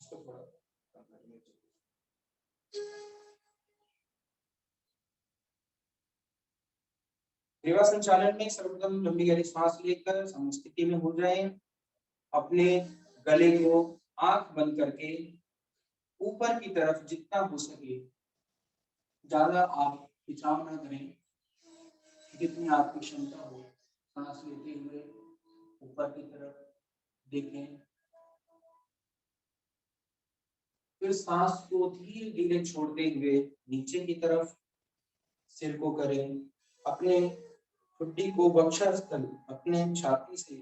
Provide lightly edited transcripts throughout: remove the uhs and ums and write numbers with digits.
इसको थोड़ा कम करिए। ग्रीवा संचालन में सर्वप्रथम लंबी गहरी सांस लेकर समस्थिति में हो जाएं। अपने गले को आंख बंद करके ऊपर की तरफ जितना हो सके, ज्यादा आप खिंचाव न करें, जितनी आपकी क्षमता हो सांस लेते हुए ऊपर की तरफ देखें। फिर सांस को धीरे धीरे छोड़ते हुए नीचे की तरफ सिर को करें। अपने ठुड्डी को वक्षस्थल अपने छाती से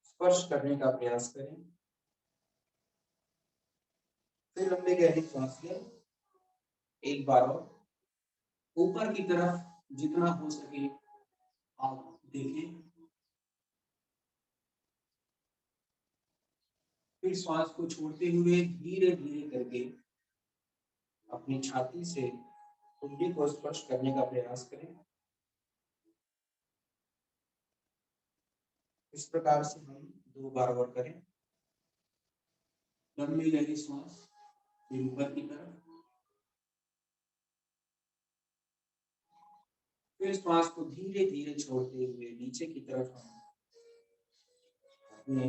स्पर्श करने का प्रयास करें। फिर लंबी गहरी सांस लें। एक बार और ऊपर की तरफ जितना हो सके आप देखें। फिर श्वास को छोड़ते हुए धीरे धीरे करके अपनी छाती से ठुड्डी को स्पर्श करने का प्रयास करें। इस प्रकार से हम 2 बार और करें। लंबी गहरी सांस फिर ऊपर की तरफ, फिर श्वास को धीरे धीरे छोड़ते हुए नीचे की तरफ हम अपने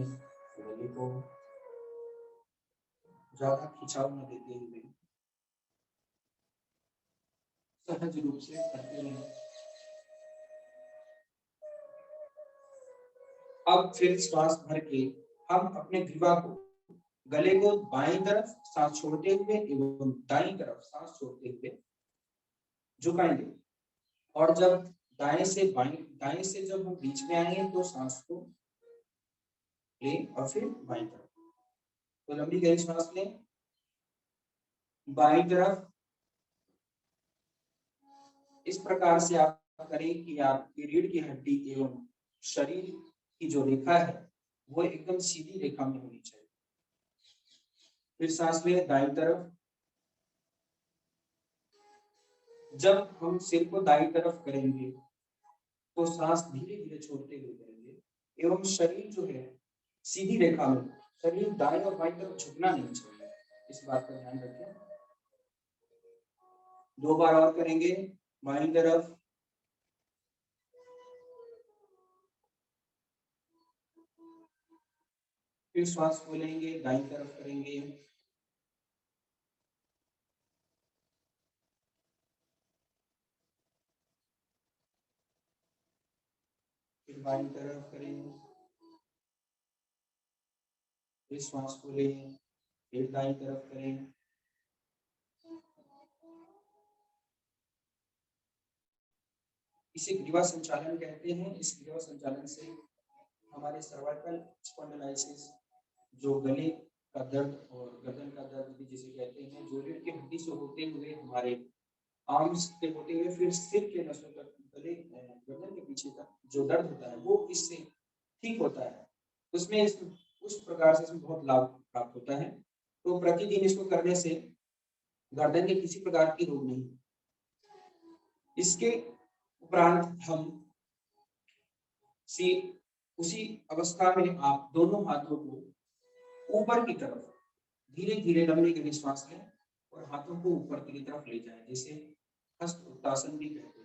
गले को ज्यादा खिंचाव न देते हुए सहज रूप से करते रहें। अब फिर श्वास भर के हम अपने ग्रीवा को, गले को बाईं तरफ सांस छोड़ते हुए एवं दाईं तरफ सांस छोड़ते हुए झुकाएंगे। और जब दाएं से जब हम बीच में आएंगे तो सांस को लें और फिर बाईं तरफ। तो लंबी गहरी सांस लें। बाईं तरफ इस प्रकार से आप करें कि आपकी रीढ़ की हड्डी एवं शरीर की जो रेखा है वो एकदम सीधी रेखा में होनी चाहिए। फिर सांस लें दाईं तरफ। जब हम सिर को दाईं तरफ करेंगे तो सांस धीरे धीरे छोड़ते हुए करेंगे एवं शरीर जो है सीधी रेखा में, शरीर दाईं और बाईं तरफ झुकना नहीं चाहिए। इस बात का ध्यान रखें। 2 बार और करेंगे। बाईं तरफ, फिर श्वास को लेंगे, दाईं तरफ करेंगे, फिर बाईं तरफ करेंगे, फिर श्वास को लें, फिर दाईं तरफ करें। इसे ग्रीवा संचालन कहते हैं। इस ग्रीवा संचालन से हमारे सर्वाइकल स्पॉन्डिलाइसिस, जो गले का दर्द और गर्दन का दर्द भी जिसे कहते हैं, जो रीढ़ की हड्डी से होते हुए हमारे आर्म्स के होते हुए फिर सिर के नसों तक, गले गर्दन के पीछे तक जो दर्द होता है वो इससे ठीक होता है। उसमें उस प्रकार से इसमें बहुत लाभ प्राप्त होता है। तो प्रतिदिन इसको करने से गर्दन के किसी प्रकार की रोग नहीं। इसके उपरांत हम उसी अवस्था में आप दोनों हाथों को ऊपर की तरफ धीरे धीरे लंबी गहरी श्वास लें और हाथों को ऊपर की तरफ ले जाएं, जिसे हस्त उत्तासन भी कहते हैं।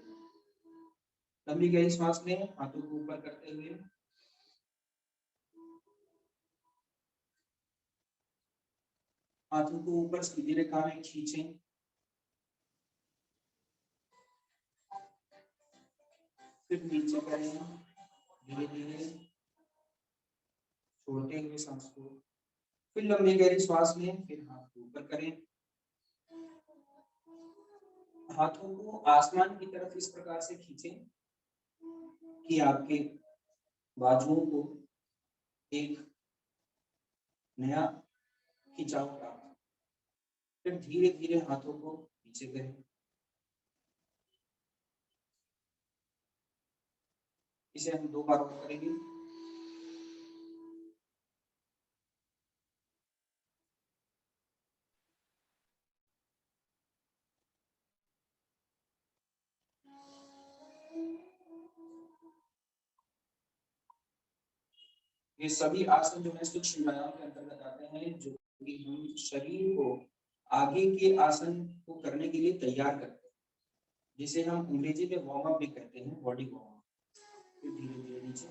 लंबी गहरी श्वास लें, हाथों को ऊपर करते हुए, हाथों को ऊपर सीधी रेखा में खींचें। फिर नीचे करें, धीरे धीरे छोड़ते हुए सांस को। फिर लंबी गहरी श्वास लें, फिर हाथ को ऊपर करें। हाथों को आसमान की तरफ इस प्रकार से खींचें कि आपके बाजुओं को एक नया खिंचाव प्राप्त। फिर धीरे धीरे हाथों को नीचे करें। इसे हम 2 बार और करेंगे। ये सभी आसन जो है सूक्ष्म व्यायाम के अंतर्गत आते हैं, जो कि हम शरीर को आगे के आसन को करने के लिए तैयार करते हैं, जिसे हम अंग्रेजी में वार्म अप भी कहते हैं, बॉडी वार्म अप। फिर धीरे धीरे नीचे,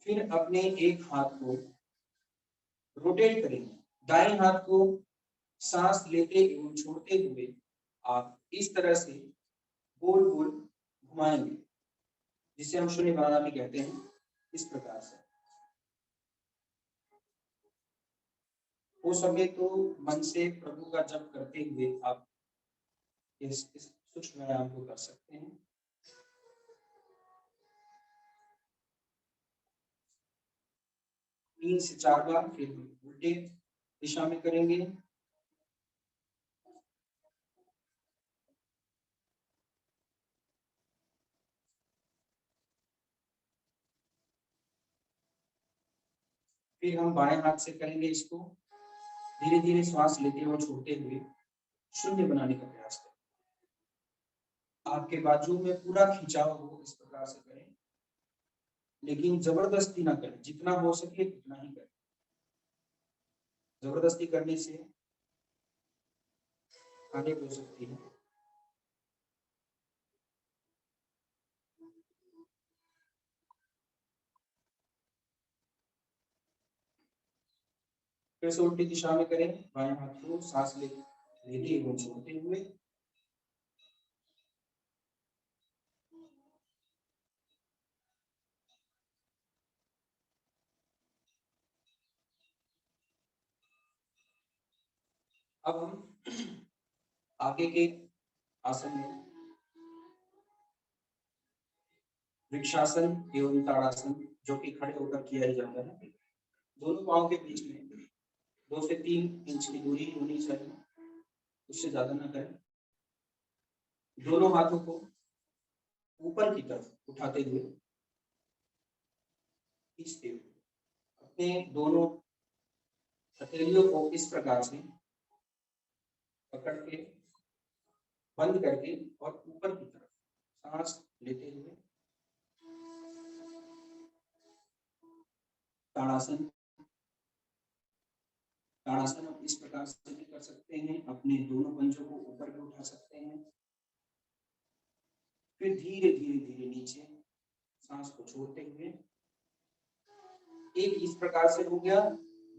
फिर अपने एक हाथ को रोटेट करेंगे, दाएं हाथ को सांस लेते एवं छोड़ते हुए आप इस तरह से गोल गोल घुमाएंगे, जिसे हम शून्य बनाना भी कहते हैं। इस प्रकार से वो समय तो मन से प्रभु का जप करते हुए आप इस सूक्ष्म व्यायाम को कर सकते हैं। तीन से चार बार, फिर उल्टे दिशा में करेंगे। फिर हम बाएं हाथ से करेंगे इसको, धीरे धीरे श्वास लेते और छोड़ते हुए शून्य बनाने का प्रयास करें। आपके बाजू में पूरा खिंचाव हो, इस प्रकार से करें, लेकिन जबरदस्ती ना करें, जितना हो सके उतना ही करें। जबरदस्ती करने से हानि हो सकती है। फिर से उल्टी दिशा में करें, बाएं हाथ को सांस लेते एवं छोड़ते हुए। अब हम आगे के आसन में वृक्षासन एवं ताड़ासन, जो कि खड़े होकर किया जाता है। दोनों पांव के बीच में 2 से 3 इंच की दूरी होनी चाहिए, उससे ज्यादा ना करें। दोनों हाथों को ऊपर की तरफ उठाते हुए खींचते हुए अपने दोनों हथेलियों को इस प्रकार से पकड़ के बंद करके और ऊपर की तरफ सांस लेते हुए ताड़ासन। ताड़ासन आप इस प्रकार से भी कर सकते हैं, अपने दोनों पंजों को ऊपर भी उठा सकते हैं। फिर धीरे धीरे धीरे नीचे सांस को छोड़ते हुए, एक इस प्रकार से हो गया।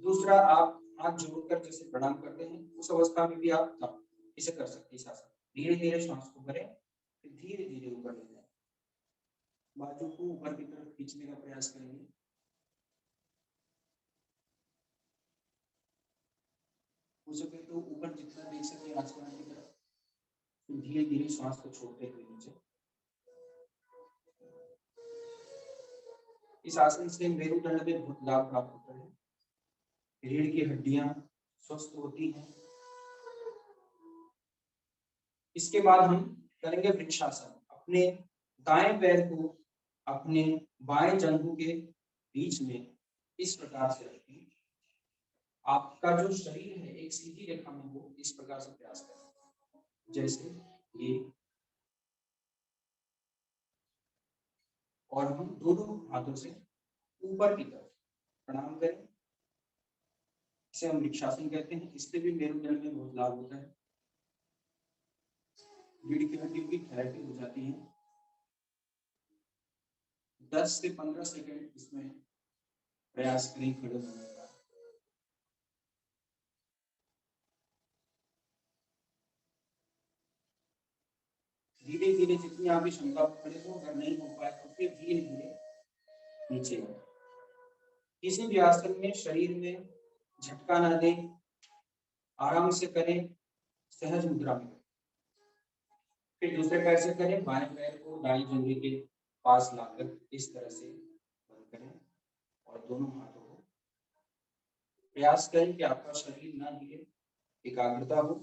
दूसरा, आप हाथ जोड़कर जैसे प्रणाम करते हैं, उस अवस्था में भी आप इसे कर सकते हैं। धीरे धीरे सांस को भरें, फिर धीरे धीरे ऊपर ले जाए, बाजू को ऊपर की तरफ खींचने का प्रयास करेंगे। हो सके तो ऊपर जितना देख सके आसमान की तरफ, फिर धीरे धीरे सांस को छोड़ते हुए नीचे। इस आसन से मेरुदंड में बहुत लाभ प्राप्त होता है, रीढ़ की हड्डियां स्वस्थ होती हैं। इसके बाद हम करेंगे वृक्षासन। अपने दाएं पैर को अपने बाएं जंघों के बीच में इस प्रकार से रखें। आपका जो शरीर है एक सीधी रेखा में हो, इस प्रकार से प्रयास करें, जैसे ये। और हम दोनों हाथों से ऊपर की तरफ प्रणाम करें, इसे हम वृक्षासन कहते हैं। इससे भी मेरुदंड में बहुत लाभ होता है, रीढ़ की हड्डियों की थेरेपी हो जाती है। 10 से 15 सेकंड इसमें प्रयास करें खड़े होने का। धीरे धीरे जितनी आपकी क्षमता खड़े हो, अगर नहीं हो पाए तो फिर धीरे धीरे नीचे। किसी भी आसन में शरीर में झटका ना दें, आराम से करें, सहज मुद्रा में। फिर दूसरे पैर से करें, बाएं पैर को दाईं जंघे के पास लाकर इस तरह से बंद करें और दोनों हाथों को प्रयास करें कि आपका शरीर ना हिले, एकाग्रता हो।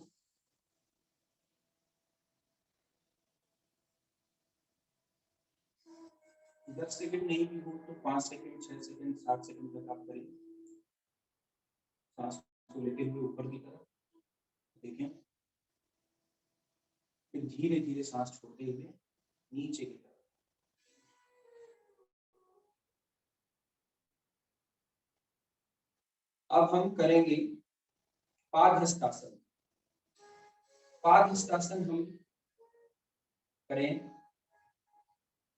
10 सेकंड नहीं भी हो तो 5 सेकंड, 6 सेकंड, 7 सेकंड तक आप करें। सांस को लेते हुए ऊपर की तरफ देखें, फिर धीरे धीरे सांस छोड़ते हुए नीचे की तरफ। अब हम करेंगे पादहस्तासन। पादहस्तासन हम करें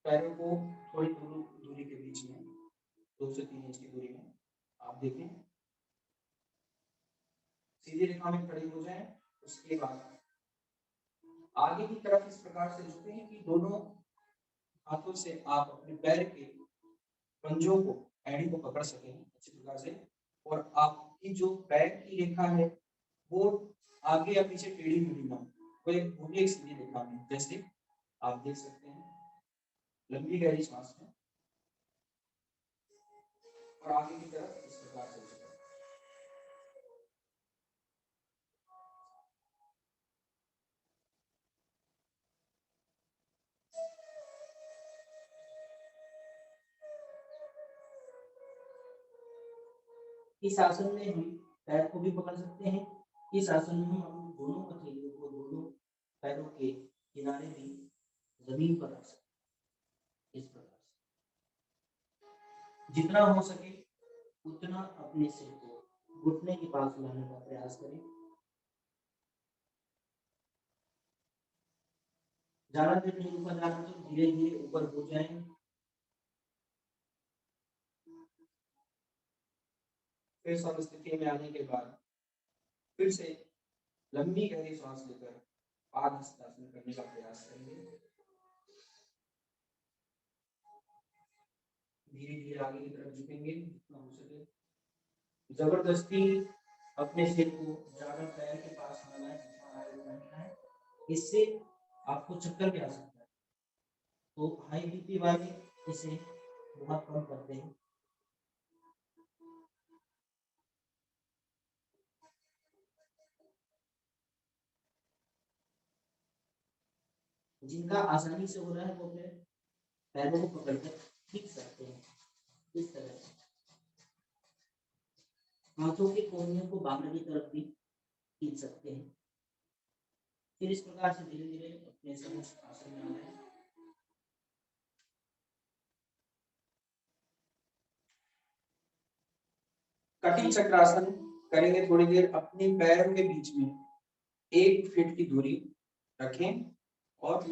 पैरों को थोड़ी दूरी के बीच में, 2 से 3 इंच की दूरी में। आप देखें, सीधी रेखा में खड़े हो जाएं। उसके बाद आगे की तरफ इस प्रकार से झुकें कि दोनों हाथों से आप अपने पैर के पंजों को, एड़ी को पकड़ सकें अच्छी प्रकार से, और आपकी जो पैर की रेखा है वो आगे या पीछे टेढ़ी मेढ़ी ना हो, वो भी एक सीधी रेखा में, जैसे आप देख सकते हैं। लंबी गहरी सांस में और आगे की तरफ इस प्रकार से झुकें। इस आसन में हम पैर को भी पकड़ सकते हैं। इस आसन में हम अपने दोनों हथेलियों को दोनों पैरों के किनारे भी जमीन पर रख सकते हैं। इस प्रकार से जितना हो सके उतना अपने सिर को घुटने के पास लाने का प्रयास करें। ज्यादा देर नहीं ऊपर जाना, तो धीरे धीरे ऊपर हो जाए। फिर सम स्थिति में आने के बाद फिर से लंबी गहरी सांस लेकर पादहस्तासन करने का प्रयास करेंगे। धीरे धीरे आगे की तरफ झुकेंगे जितना हो सके। जबरदस्ती अपने सिर को ज्यादा पैर के पास लाना है, जितना आगे बढ़ना है, इससे आपको चक्कर भी आ सकता है। तो हाई बीपी वाले इसे बहुत कम करते हैं। जिनका आसानी से हो रहा है वो अपने पैरों को पकड़कर खींच सकते हैं इस तरह से। हाथों के कोहनियों को बाहर की तरफ भी खींच सकते हैं। फिर इस प्रकार से धीरे धीरे अपने समस्त आसन में आना है। कटी चक्रासन करेंगे थोड़ी देर। अपने पैरों के बीच में 1 फीट की दूरी रखें और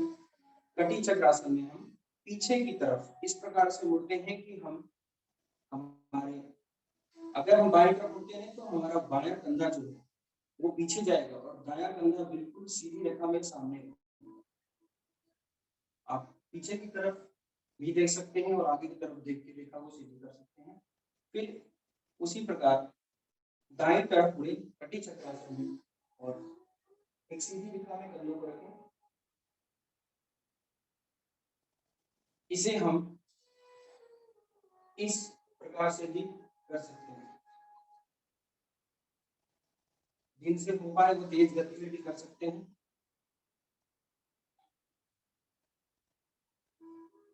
कटी चक्रासन में हम पीछे की तरफ इस प्रकार से मुड़ते हैं कि हमारे अगर हम बाएं तरफ मुड़ते हैं तो हमारा बायां कंधा जो है वो पीछे जाएगा और दायां कंधा बिल्कुल सीधी रेखा में सामने। आप पीछे की तरफ भी देख सकते हैं और आगे की तरफ देख के रेखा को सीधी कर सकते हैं। फिर उसी प्रकार दाएं तरफ मुड़े कटी चक्रासन में और एक सीधी रेखा में कंधों को रखें। इसे हम इस प्रकार से भी कर सकते हैं। जिनसे हो पाए वो तेज गति में भी कर सकते हैं।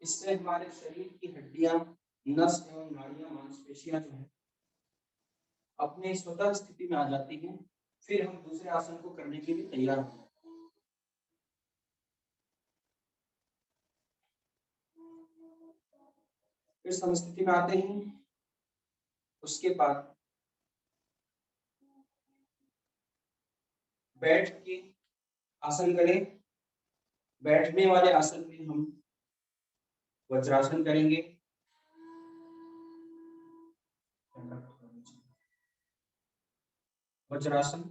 इससे हमारे शरीर की हड्डियां, नस एवं नाड़ियां, मांसपेशियां जो है अपने स्वतः स्थिति में आ जाती हैं। फिर हम दूसरे आसन को करने के लिए तैयार होते हैं। फिर समस्थिति में आते हैं। उसके बाद बैठ के आसन करें। बैठने वाले आसन में हम वज्रासन करेंगे। वज्रासन,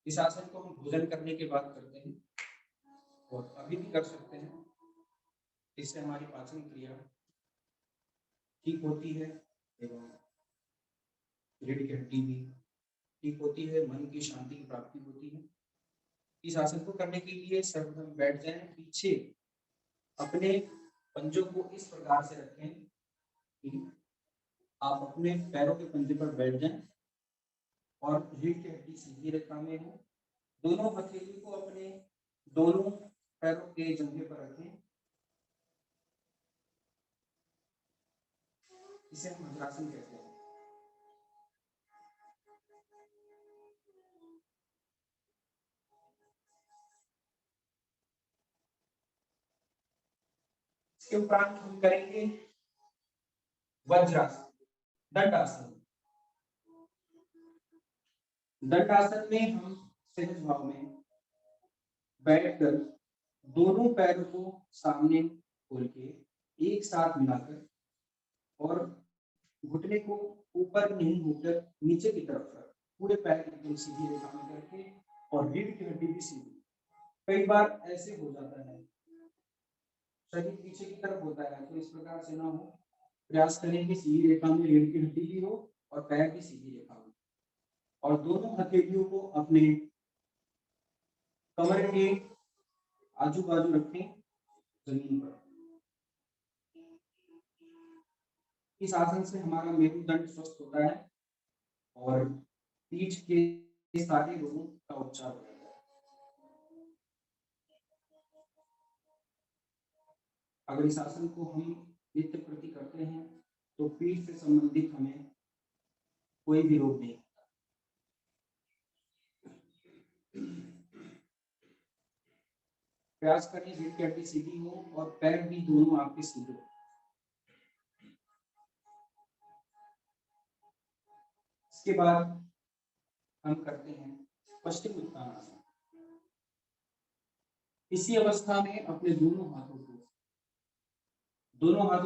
इस आसन को हम भोजन करने के बाद करते हैं और अभी भी कर सकते हैं। इससे हमारी पाचन क्रिया ठीक होती है एवं रीढ़ की हड्डी भी ठीक होती है, मन की शांति की प्राप्ति होती है। इस आसन को करने के लिए सर्वप्रथम बैठ जाएं। पीछे अपने पंजों को इस प्रकार से रखें कि आप अपने पैरों के पंजे पर बैठ जाएं और रीढ़ की हड्डी सीधी रेखा में हो। दोनों हथेली को अपने दोनों पैरों के जंघे पर रखें। इसे हम वज्रासन कहते हैं। इसके उपरांत हम करेंगे वज्रासन, दंडासन। दंडासन में हम सहज भाव में बैठकर दोनों पैरों को सामने खोल के एक साथ मिलाकर और घुटने को ऊपर नहीं होकर नीचे की तरफ रख, पूरे पैर एकदम सीधी रेखा में करके और रीढ़ की हड्डी भी सीधी। कई बार ऐसे हो जाता है शरीर पीछे की तरफ होता है, तो इस प्रकार से ना हो, प्रयास करें कि सीधी रेखा में रीढ़ की हड्डी भी हो और पैर भी सीधी रेखा में, और दोनों हथेलियों को अपने कमर के आजू बाजू रखें जमीन पर। इस आसन से हमारा मेरुदंड स्वस्थ होता है और पीठ के सारे रोगों का उपचार होता है। अगर इस आसन को हम नित्य प्रति करते हैं तो पीठ से संबंधित हमें कोई भी रोग नहीं। प्रयास करें रीढ़ की हड्डी सीधी हो और पैर भी दोनों आपके सीधे हो। इसके बाद हम करते हैं पश्चिम उत्तानासन। इसी अवस्था में अपने दोनों हाथों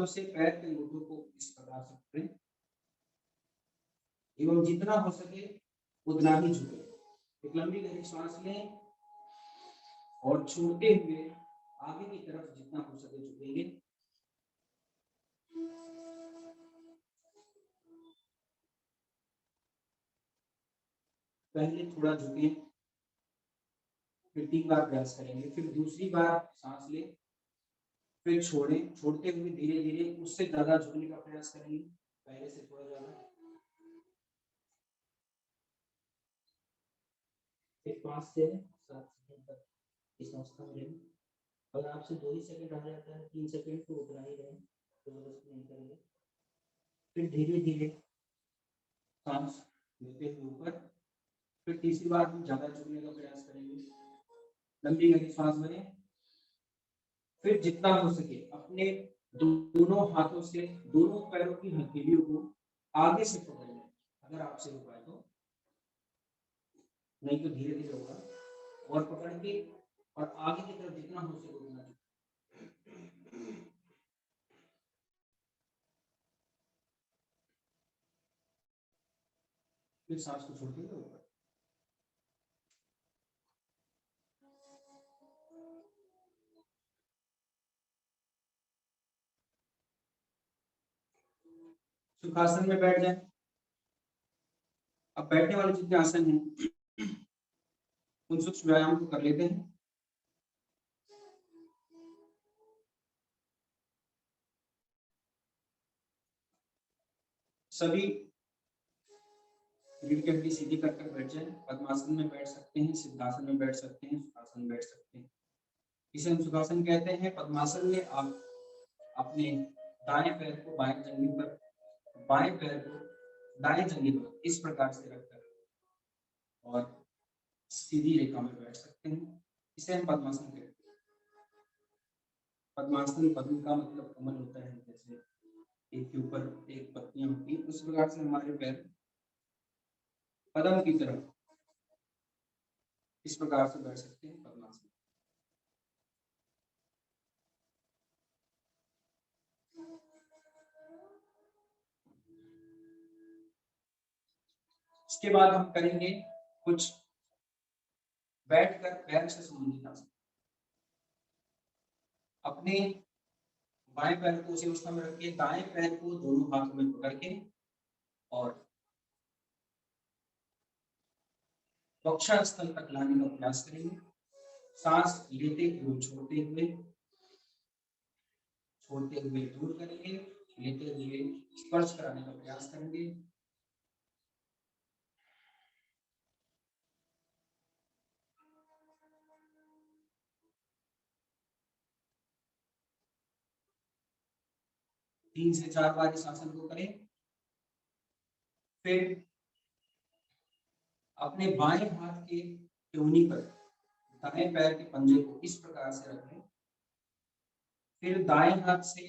से पैर के अंगूठों को इस प्रकार से पकड़ें एवं जितना हो सके उतना ही झुके। एक लंबी गहरी सांस लें और छोड़ते हुए आगे की तरफ जितना हो सके झुकेंगे। पहले थोड़ा झुके, फिर 3 बार प्रयास करेंगे, फिर दूसरी बार सांस लें, फिर छोड़ें, छोड़ते हुए धीरे धीरे उससे ज्यादा झुकने का प्रयास करेंगे, पहले से थोड़ा ज्यादा। फिर 5 से 7 सेकंड तक इस अवस्था में रहें। अगर आपसे 2 ही सेकंड रह जाता है, 3 सेकंड तो उतना ही रहें, जबरदस्ती नहीं करेंगे। फिर धीरे धीरे सांस लेते हुए ऊपर, फिर तीसरी बार हम ज्यादा झुकने का प्रयास करेंगे। लंबी गहरी सांस भरें, फिर जितना हो सके अपने दोनों हाथों से दोनों पैरों की हथेलियों को आगे से पकड़ लें, अगर आपसे हो पाए तो, नहीं तो धीरे धीरे होगा, और पकड़ के और आगे की तरफ जितना हो सके उतना। फिर सांस को छोड़ते हुए ऊपर। सुखासन में बैठ जाए। अब बैठने वाले जितने आसन हैं उन सूक्ष्म व्यायाम को कर लेते हैं। सभी रीढ़ की हड्डी सीधी कर बैठ जाए। पद्मासन में बैठ सकते हैं, सिद्धासन में बैठ सकते हैं, सुखासन में बैठ सकते हैं। इसे हम सुखासन कहते हैं। पद्मासन में आप अपने दाएं पैर को बाएं जंघे पर, बाएं पैर को दाएं जंघे पर इस प्रकार से रखकर और सीधी रेखा में बैठ सकते हैं। इसे हम पद्मासन कहते हैं। पद्मासन, पद्म का मतलब कमल होता है, जैसे एक के ऊपर एक पत्तियां होती हैं, उस प्रकार से हमारे पैर पद्म की तरफ इस प्रकार से बैठ सकते हैं पद्मासन। इसके बाद हम करेंगे कुछ बैठकर पैर से संबंधित आसन। अपने बाएं पैर को उसी अवस्था में रखिए, दाएं पैर को दोनों हाथों में पकड़ के और वक्षस्थल तक लाने का प्रयास करेंगे। सांस लेते हुए छोड़ते हुए, छोड़ते हुए दूर करेंगे, लेते हुए स्पर्श कराने का प्रयास करेंगे। तीन से चार बार इस आसन को करें। फिर अपने बाएं हाथ के टोनी पर दाएं पैर के पंजे को इस प्रकार से रखें। फिर दाएं हाथ से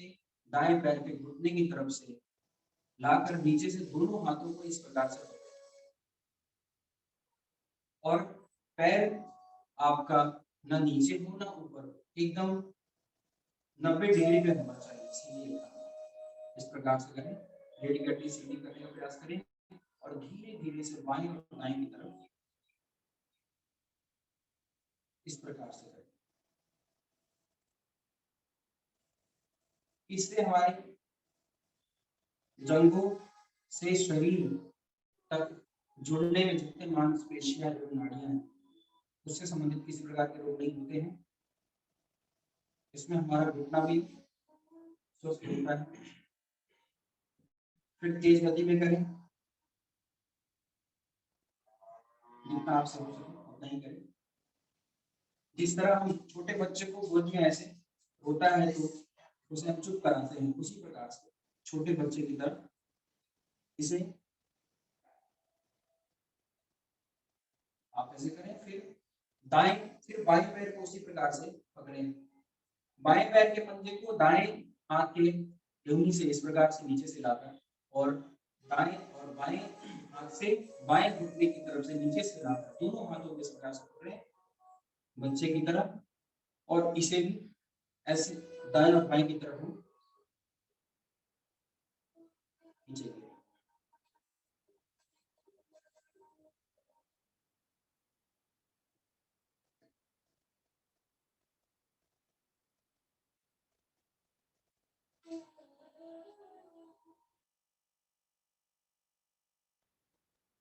दाएं पैर के घुटने की तरफ से लाकर नीचे से दोनों हाथों को इस प्रकार से और पैर आपका ना नीचे हो ना ऊपर, एकदम 90 डिग्री पे होना चाहिए, सीधी रेखा। इस प्रकार से करें, रीढ़ की हड्डी सीधी करने का प्रयास करें और धीरे धीरे से बाएं और दाएं की तरफ इस प्रकार से करें। इससे हमारी जंघों से शरीर तक जुड़ने में जितने मांसपेशियां जो नाड़ियां हैं उससे संबंधित किसी प्रकार के रोग नहीं होते हैं। इसमें हमारा घुटना भी स्वस्थ होता है। फिर तेज गति में करें, जितना आपसे हो सके उतना ही करें। जिस तरह हम छोटे बच्चे को गोद में ऐसे होता है तो उसे हम चुप कराते हैं, उसी प्रकार से छोटे बच्चे की तरह इसे आप ऐसे करें। फिर बाएं पैर को उसी प्रकार से पकड़ें। बाएं पैर के पंजे को दाएं हाथ के अंगुली से इस प्रकार से नीचे से लाकर और दाएं और बाएं हाथ से बाएं घुटने की तरफ से नीचे से लाकर दोनों हाथों को इस प्रकार से पकड़ें बच्चे की तरह, और इसे भी ऐसे दाएं और बाएं की तरफ हम नीचे करें।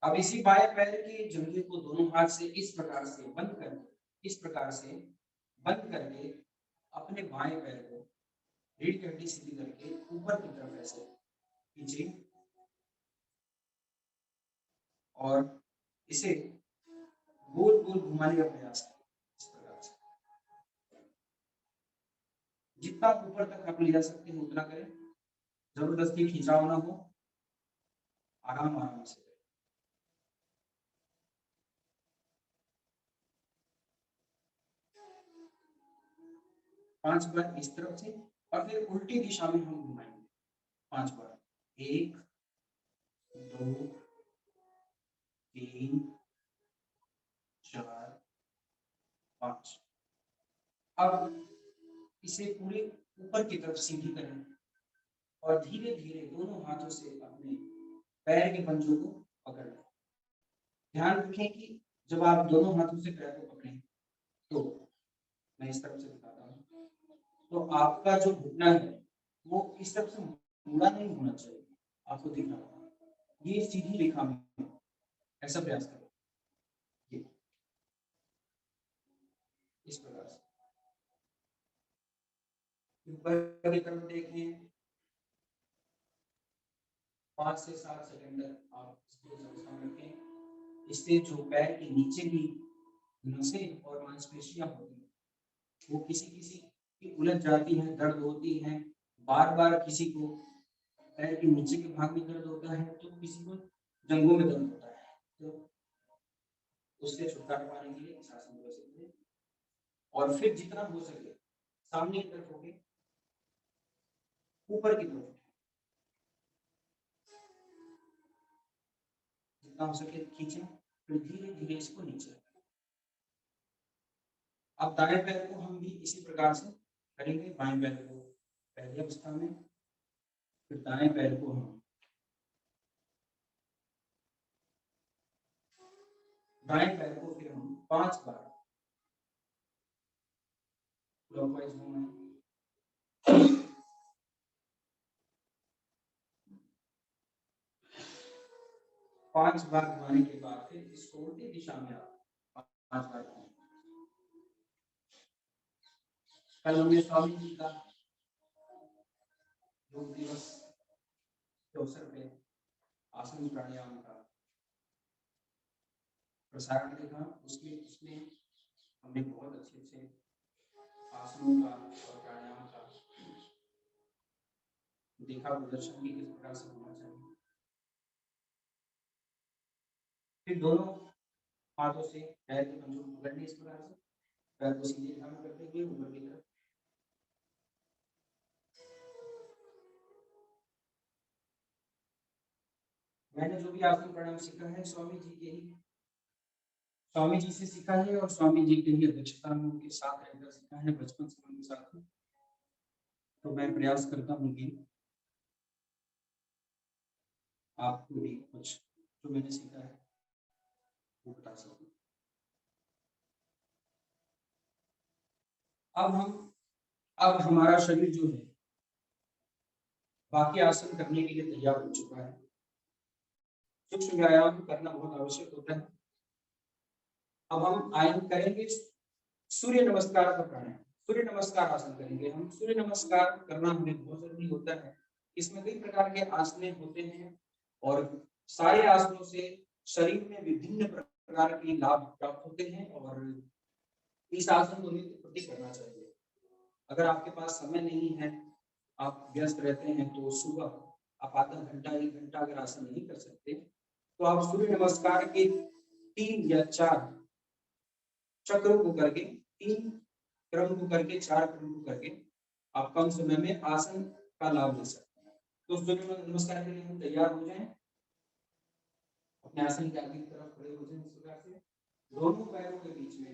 अब इसी बाएं पैर के जंघे को दोनों हाथ से इस प्रकार से बंद करके अपने बाएं पैर को रीढ़ की हड्डी सीधी करके ऊपर की तरफ ऐसे खींचे और इसे गोल गोल घुमाने का प्रयास करें। इस प्रकार से जितना ऊपर तक आप ले जा सकते हैं उतना करें, जबरदस्ती खिंचाव ना हो, आराम आराम से। 5 बार इस तरफ से और फिर उल्टी दिशा में हम घुमाएंगे 5 बार। 1 2 3 4 5। अब इसे पूरे ऊपर की तरफ सीधी करें और धीरे धीरे दोनों हाथों से अपने पैर के पंजों को पकड़ लें। ध्यान रखें कि जब आप दोनों हाथों से पैर को पकड़ें तो मैं इस तरफ से दिखाता हूँ, तो आपका जो घुटना है वो इस तरफ से मुड़ा नहीं होना चाहिए, आपको दिख रहा है ये सीधी रेखा में, ऐसा प्रयास करें ये इस प्रकार से। ऊपर की तरफ देखें, 5 से 7 सेकंड आप इसको अवस्था में रखें। इससे जो पैर के नीचे की नसें और मांसपेशियां होती हैं वो किसी किसी की उलझ जाती हैं, दर्द होती हैं, बार बार किसी को पैर के नीचे के भाग में दर्द होता है तो किसी को जंघों में दर्द होता है, तो उससे छुटकारा पाने के लिए इस आसन को ऐसे करें और फिर जितना हो सके सामने की तरफ होके ऊपर की तरफ जितना हो सके खींचें, फिर धीरे धीरे इसको नीचे। अब दाएं पैर को हम भी इसी प्रकार से करेंगे, बाएं पैर को पहली अवस्था में, फिर दाएं पैर को हम दाएं पैर को फिर हम 5 बार क्लॉकवाइज घुमाएं। 5 बार घुमाने के बाद फिर इसको उल्टी दिशा में आप 5 बार घुमाएं। कल हमने स्वामी जी का योग दिवस के अवसर पे आसन प्राणायाम का प्रसारण देखा, उसमें हमने बहुत अच्छे अच्छे आसनों का और प्राणायाम का देखा, प्रदर्शन भी किस प्रकार से होना चाहिए। फिर दोनों हाथों से पैर के पंजों को पकड़ने इस प्रकार से, पैर को सीधे ध्यान करते हुए ऊपर की तरफ। मैंने जो भी आसन प्राणायाम सीखा है स्वामी जी के ही स्वामी जी से सीखा है और स्वामी जी के लिए अध्यक्षता में उनके साथ रहकर सीखा है, बचपन से उनके साथ हूँ। तो मैं प्रयास करता हूँ कि आपको भी कुछ जो मैंने सीखा है वो बता सकूं। अब हमारा शरीर जो है बाकी आसन करने के लिए तैयार हो चुका है। सूक्ष्म व्यायाम करना बहुत आवश्यक होता है। अब हम आयन करेंगे सूर्य नमस्कार का प्राणायाम, सूर्य नमस्कार आसन करेंगे हम। सूर्य नमस्कार करना हमें बहुत जरूरी होता है। इसमें कई प्रकार के आसन होते हैं और सारे आसनों से शरीर में विभिन्न प्रकार के लाभ प्राप्त होते हैं और इस आसन को नित्य प्रति करना चाहिए। अगर आपके पास समय नहीं है, आप व्यस्त रहते हैं, तो सुबह आप आधा घंटा 1 घंटा अगर आसन नहीं कर सकते तो आप सूर्य नमस्कार के 3 या 4 चक्रों को करके, 3 क्रम को करके, 4 क्रम को करके आप कम समय में आसन का लाभ ले सकते हैं। तो सूर्य नमस्कार के लिए हम तैयार हो जाएं, अपने आसन के आगे की तरफ खड़े हो जाएं। इस प्रकार से दोनों पैरों के बीच में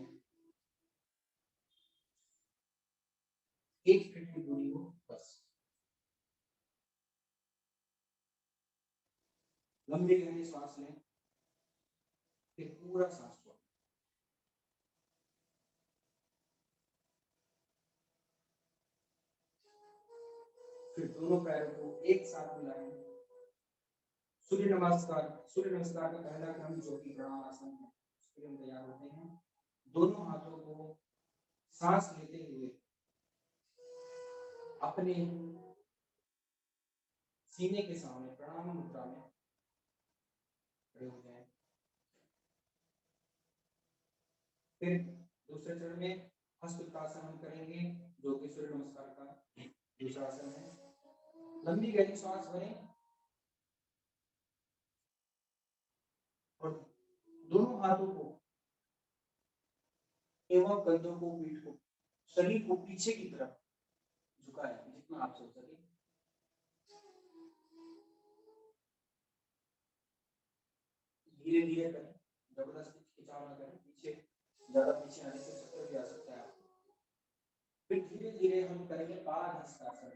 1 फीट की दूरी हो बस। लंबी गहरी सांस लें, फिर पूरा सांस छोड़ें। फिर दोनों पैरों को एक साथ मिलाएं। सूर्य नमस्कार का पहला क्रम जो कि प्रणामासन है, उसके लिए हम तैयार होते हैं। दोनों हाथों को सांस लेते हुए अपने सीने के सामने प्रणाम मुद्रा में खड़े हो जाएं। फिर दूसरे चरण में हस्तोत्तासन हम करेंगे, जो कि सूर्य नमस्कार का दूसरा आसन है। लंबी गहरी सांस भरें और दोनों हाथों को एवं कंधों को, पीठ को, शरीर को पीछे की तरफ झुकाएं जितना आप सोच सके। धीरे धीरे करें, जबरदस्ती खिंचाव ना करें, पीछे ज्यादा पीछे आने से चक्कर भी आ सकता है आपको। फिर धीरे धीरे हम करेंगे पादहस्तासन,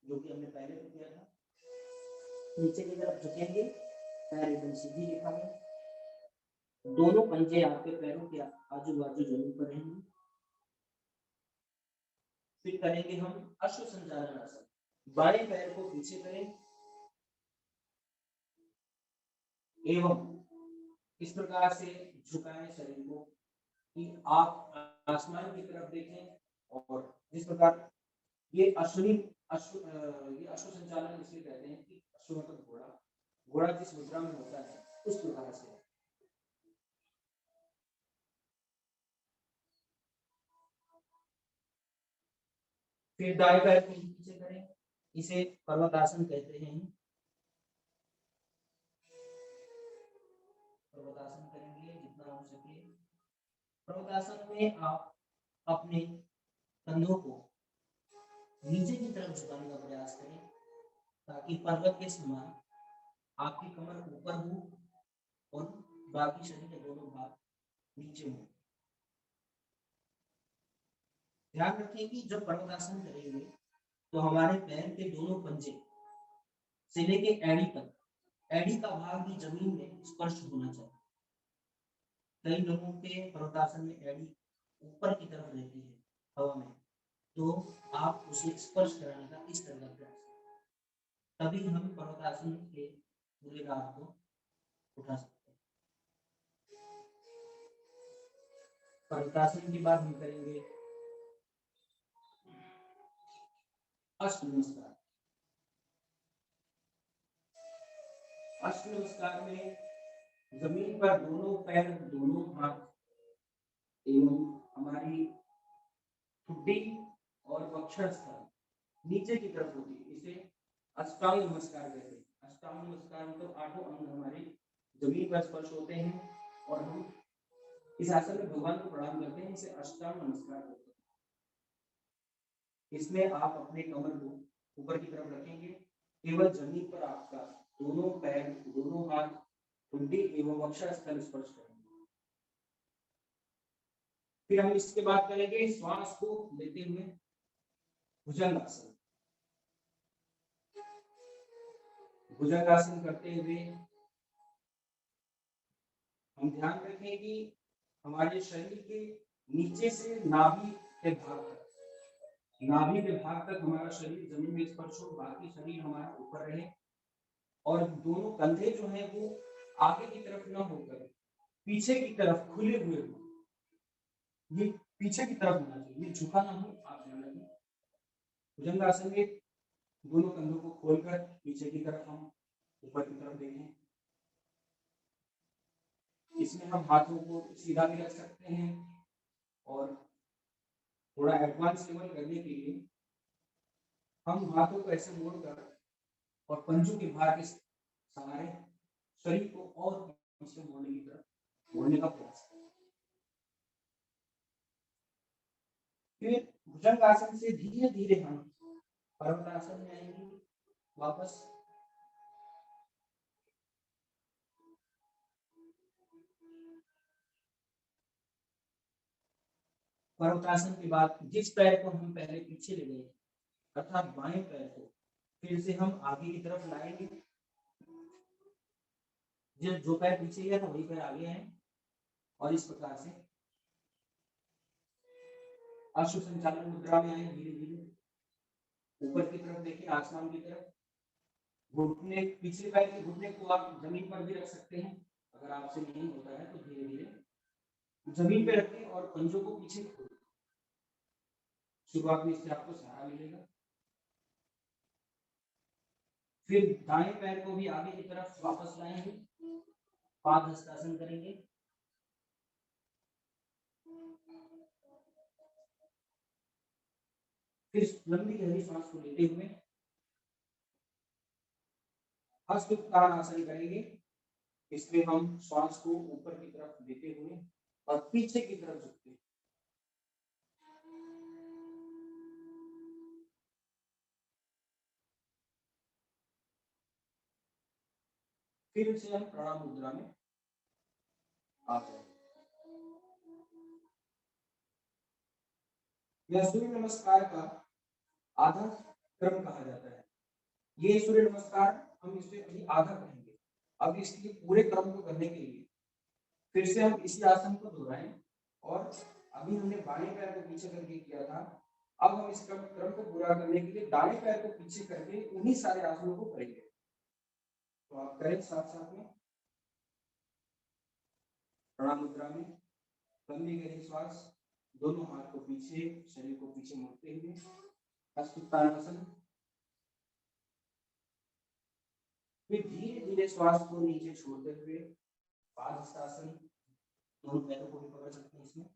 जो कि हमने पहले भी किया था। नीचे की तरफ झुकेंगे, पैर एकदम सीधी रेखा में, दोनों पंजे आपके पैरों के आजू बाजू जमीन पर रहेंगे। फिर करेंगे हम अश्व संचालन आसन, बाएं पैर को पीछे करें एवं इस प्रकार से झुकाएं शरीर को कि आप आसमान की तरफ देखें। और जिस प्रकार ये अश्व संचालन इसलिए कहते हैं कि अश्व मतलब घोड़ा जिस मुद्रा में होता है उस प्रकार से। फिर दाएं पैर को पीछे करें, इसे पर्वतासन कहते हैं। पर्वतासन करेंगे जितना हो सके। पर्वतासन में आप अपने कंधों को नीचे की तरफ झुकाने का प्रयास करें ताकि पर्वत के समान आपकी कमर ऊपर हो और बाकी शरीर के दोनों भाग नीचे हो। ध्यान रखें कि जब पर्वतासन करेंगे तो हमारे पैर के दोनों पंजे से लेके एड़ी तक, एड़ी का भाग भी जमीन में स्पर्श होना चाहिए। कई लोगों के पर्वतासन में एड़ी ऊपर की तरफ रहती है हवा में, तो आप उसे स्पर्श कराने का इस तरह का प्रयास, तभी हम पर्वतासन के पूरे लाभ को उठा सकते हैं। पर्वतासन के बाद हम करेंगे अष्ट नमस्कार। अष्ट नमस्कार में जमीन पर दोनों पैर, दोनों हाथ एवं हमारी ठुड्डी और वक्षस्थल नीचे की तरफ होती है। इसे अष्टांग नमस्कार कहते हैं। अष्टांग नमस्कार में तो 8 अंग हमारे जमीन पर स्पर्श होते हैं और हम इस आसन में भगवान को प्रणाम करते हैं। इसे अष्टांग नमस्कार कहते हैं। इसमें आप अपने कमर को ऊपर की तरफ रखेंगे, केवल जमीन पर आपका दोनों पैर, दोनों हाथ ठुड्डी एवं वक्षस्थल स्पर्श करेंगे। फिर हम इसके बाद करेंगे श्वास को लेते हुए भुजंगासन। भुजंगासन करते हुए हम ध्यान रखें कि हमारे शरीर के नीचे से नाभि के भाग तक हमारा शरीर जमीन में स्पर्श हो, बाकी शरीर हमारा ऊपर रहे और दोनों कंधे जो हैं वो आगे की तरफ न होकर पीछे की तरफ खुले हुए हो। ये पीछे की तरफ होना चाहिए, ये झुका ना हो, आप ध्यान रखें। भुजंगासन में दोनों कंधों को खोलकर पीछे की तरफ हम ऊपर की तरफ देखें। इसमें हम हाथों को सीधा भी रख सकते हैं और थोड़ा एडवांस लेवल करने के लिए हम हाथों को ऐसे मोड़कर और पंजों के भार के सहारे शरीर को और पीछे मोड़ने की तरफ मोड़ने का प्रयास करें। फिर भुजंगासन से धीरे धीरे हम पर्वतासन में आएंगे वापस। पर्वतासन के बाद जिस पैर को हम पहले पीछे ले गए अर्थात बाएं पैर को फिर से हम आगे की तरफ लाएंगे। जो पैर पीछे गया था वही पैर आगे आए और इस प्रकार से अश्व संचालन मुद्रा में आए। धीरे धीरे ऊपर की तरफ देखिए, आसमान की तरफ। घुटने, पिछले पैर के घुटने को आप जमीन पर भी रख सकते हैं, अगर आपसे नहीं होता है तो धीरे धीरे जमीन पे रखें और पंजों को पीछे खोलें। शुरुआत में इससे आपको सहारा मिलेगा। फिर दाएं पैर को भी आगे की तरफ वापस लाएंगे, पाद हस्तासन करेंगे। फिर लंबी गहरी सांस को लेते हुए हस्तोत्तानासन करेंगे। इसमें हम श्वास को ऊपर की तरफ देते हुए और पीछे की तरफ झुकते हैं। फिर से हम प्रणाम मुद्रा में आ जाएंगे। यह सूर्य नमस्कार का आधा क्रम कहा जाता है। ये सूर्य नमस्कार हम इसे अभी आधा करेंगे। अब इसके पूरे क्रम को करने के लिए फिर से हम इसी आसन को दोहराएं और अभी हमने बाएं पैर को पीछे करके किया था, अब हम इस क्रम को पूरा करने के लिए दाएं पैर को पीछे करके उन्हीं सारे आसनों को करेंगे। तो आप करें साथ साथ में। प्रणाम मुद्रा में लंबी गहरी श्वास, दोनों हाथ को पीछे, शरीर को पीछे मोड़ते हुए हस्तोत्तानासन। फिर धीरे धीरे श्वास को नीचे छोड़ते हुए पाद हस्तासन। दोनों पैरों को भी पकड़ सकते हैं इसमें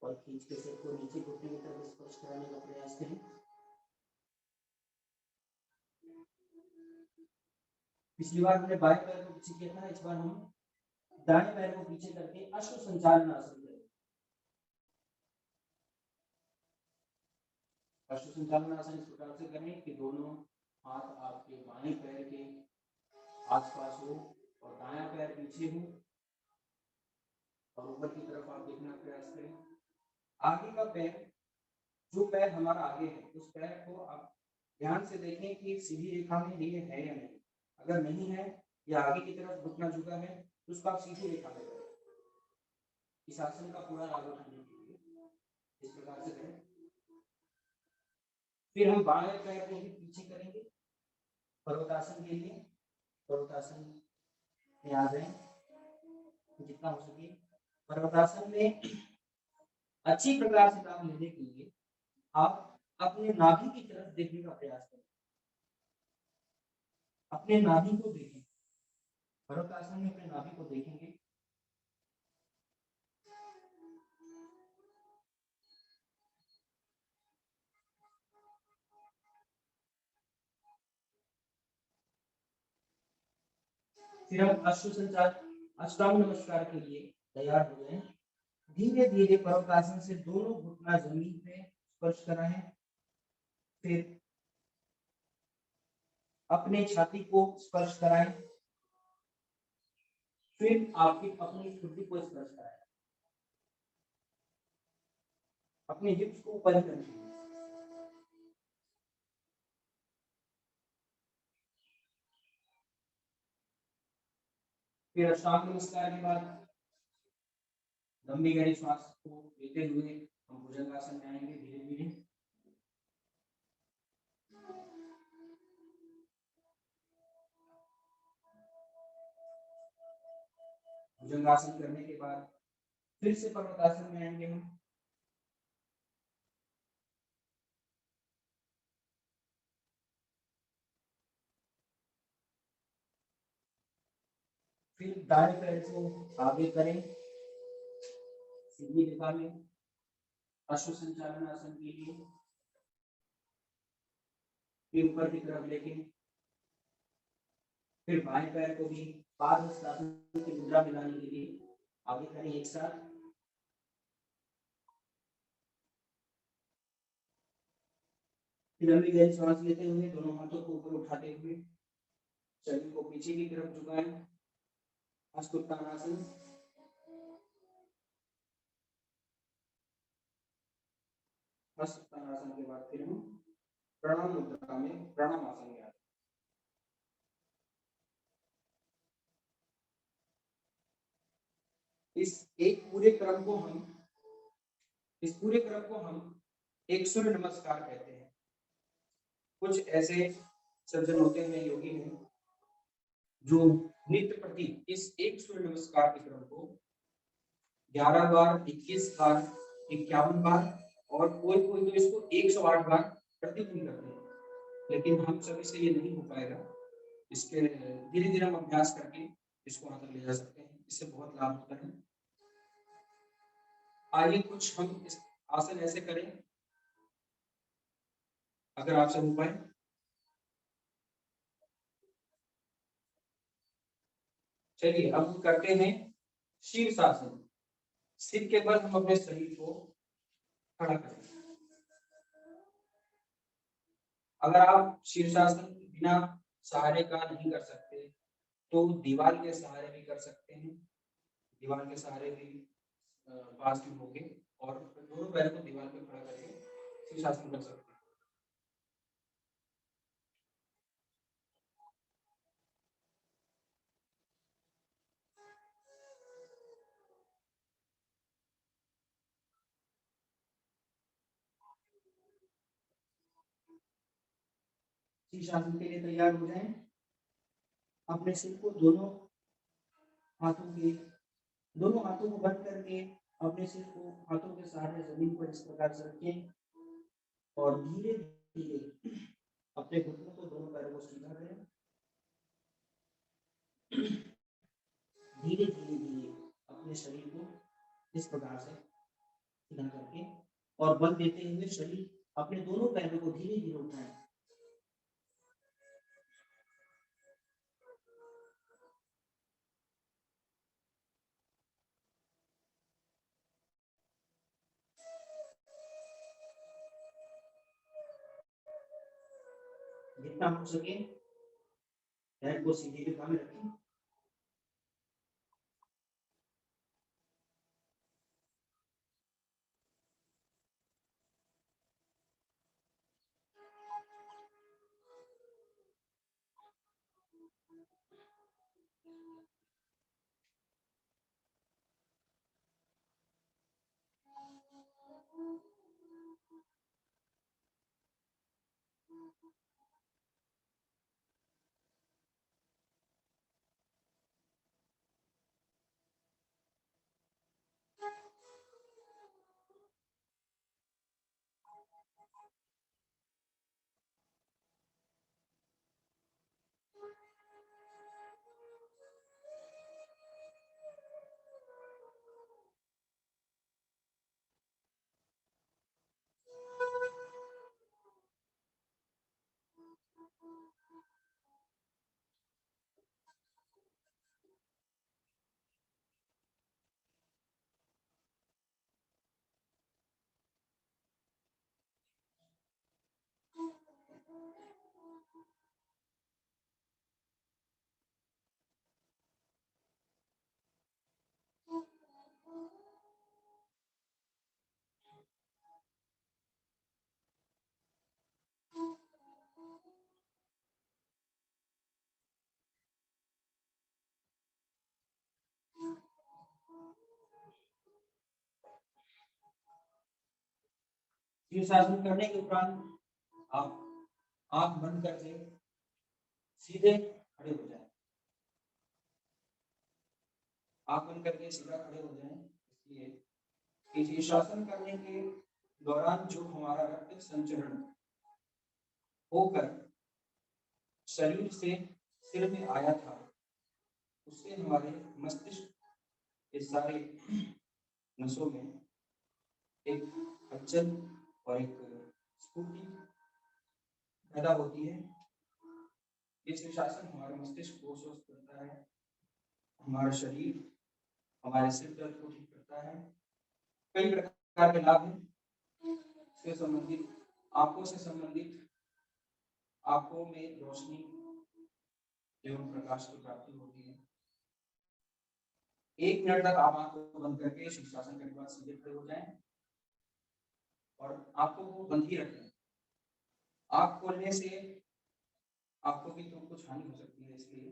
और खींच के सिर को नीचे घुटने की तरफ स्पर्श कराने का प्रयास करें। पिछली बार हमने बाएं पैर को पीछे किया था, इस बार हम दाएं पैर को पीछे करके अश्व संचालन आसन करें। अश्व संचालन आसन इस प्रकार से करें कि दोनों हाथ आपके बाएं पैर के आसपास हो और दायां पैर पीछे हो और ऊपर की तरफ आप देखने का प्रयास करें। आगे का पैर, जो पैर हमारा आगे है, उस पैर को आप ध्यान से देखें कि सीधी रेखा में ये है या नहीं। अगर नहीं है या आगे की तरफ घुटना झुका है तो उसका आप सीधी रेखा में करें। इस आसन का पूरा लाभ उठाने के लिए इस प्रकार से करें। फिर हम बाएं पैर को भी पीछे करेंगे पर्वतासन के लिए। पर्वतासन में आ जाएं जितना हो सके। पर्वतासन में अच्छी प्रकार से काम लेने के लिए आप अपने नाभि की तरफ देखने का प्रयास करें। अपने नाभि को देखें। पर्वतासन में अपने नाभि को देखेंगे। फिर हम अष्टांग नमस्कार के लिए तैयार हो गए। धीरे धीरे पर्वतासन से दोनों घुटना जमीन पे स्पर्श कराएं। फिर अपने छाती को स्पर्श कराएं। फिर आपकी अपनी ठुड्डी को स्पर्श कराएं। अपने हिप्स को ऊपर करके, फिर अष्टांग नमस्कार के बाद लंबी गहरी श्वास को लेते हुए हम भुजंगासन में आएंगे धीरे धीरे। भुजंगासन करने के बाद फिर से पर्वतासन में आएंगे हम। फिर दाएं पैर को आगे करें सीधी दिशा में अश्व संचालन आसन के लिए, फिर ऊपर की तरफ लेके, फिर बाएं पैर को भी पादहस्तासन की मुद्रा में लाने के लिए आगे करें एक साथ। फिर लंबी गहरी सांस लेते हुए दोनों हाथों को ऊपर उठाते हुए शरीर को पीछे की तरफ झुकाएं, हस्तोत्तानासन। हस्तोत्तानासन के बाद फिर हम प्रणाम मुद्रा में प्रणाम आसन में आते हैं। इस पूरे क्रम को हम एक सूर्य नमस्कार कहते हैं। कुछ ऐसे सज्जन होते हैं, योगी हैं, जो नित्य प्रति इस एक सूर्य नमस्कार के क्रम को 11 बार, 21 बार, 51 बार और कोई तो इसको 108 बार प्रतिदिन करते हैं। लेकिन हम सभी से ये नहीं हो पाएगा, इसके धीरे धीरे हम अभ्यास करके इसको आगे ले जा सकते हैं, इससे बहुत लाभ होता है। आइए कुछ हम इस आसन ऐसे करें अगर आपसे हो पाए। चलिए अब करते हैं शीर्षासन। सिर के बल हम अपने शरीर को खड़ा करें। अगर आप शीर्षासन बिना सहारे का नहीं कर सकते तो दीवार के सहारे भी कर सकते हैं। दीवार के सहारे भी पास में होके और दोनों पैरों को दीवार पे खड़ा करके शीर्षासन कर सकते हैं। शीर्षासन के लिए तैयार हो जाएं। अपने सिर को दोनों हाथों को बंद करके अपने सिर को हाथों के सहारे जमीन पर इस प्रकार से रखें और धीरे धीरे अपने घुटनों को दोनों पैरों को सीधा करें। धीरे धीरे अपने शरीर को इस प्रकार से सीधा करके और बल देते हुए शरीर अपने दोनों पैरों को धीरे धीरे उठाएं। जितना हो सके पैर को सीधी दिशा में रखें। शीर्षासन करने के उपरांत आप आंख बंद करके सीधे खड़े हो जाएं। आंख बंद करके सीधा खड़े हो जाएं, इसलिए कि शीर्षासन करने के दौरान जो हमारा रक्त संचरण होकर शरीर से सिर में आया था, उससे हमारे मस्तिष्क के सारे नसों में एक हलचल और एक स्फूर्ति पैदा होती है। ये शीर्षासन हमारे मस्तिष्क को स्वस्थ करता है, हमारा शरीर, हमारे सिर दर्द को ठीक करता है। कई प्रकार के लाभ हैं इससे संबंधित, आंखों से संबंधित, आंखों में रोशनी एवं प्रकाश की प्राप्ति होती है। 1 मिनट तक आप आंख को बंद करके शीर्षासन करने के बाद सीधे खड़े हो जाएं और आंखों को बंद ही रखें। आंख खोलने से आंखों की तो कुछ हानि हो सकती है, इसलिए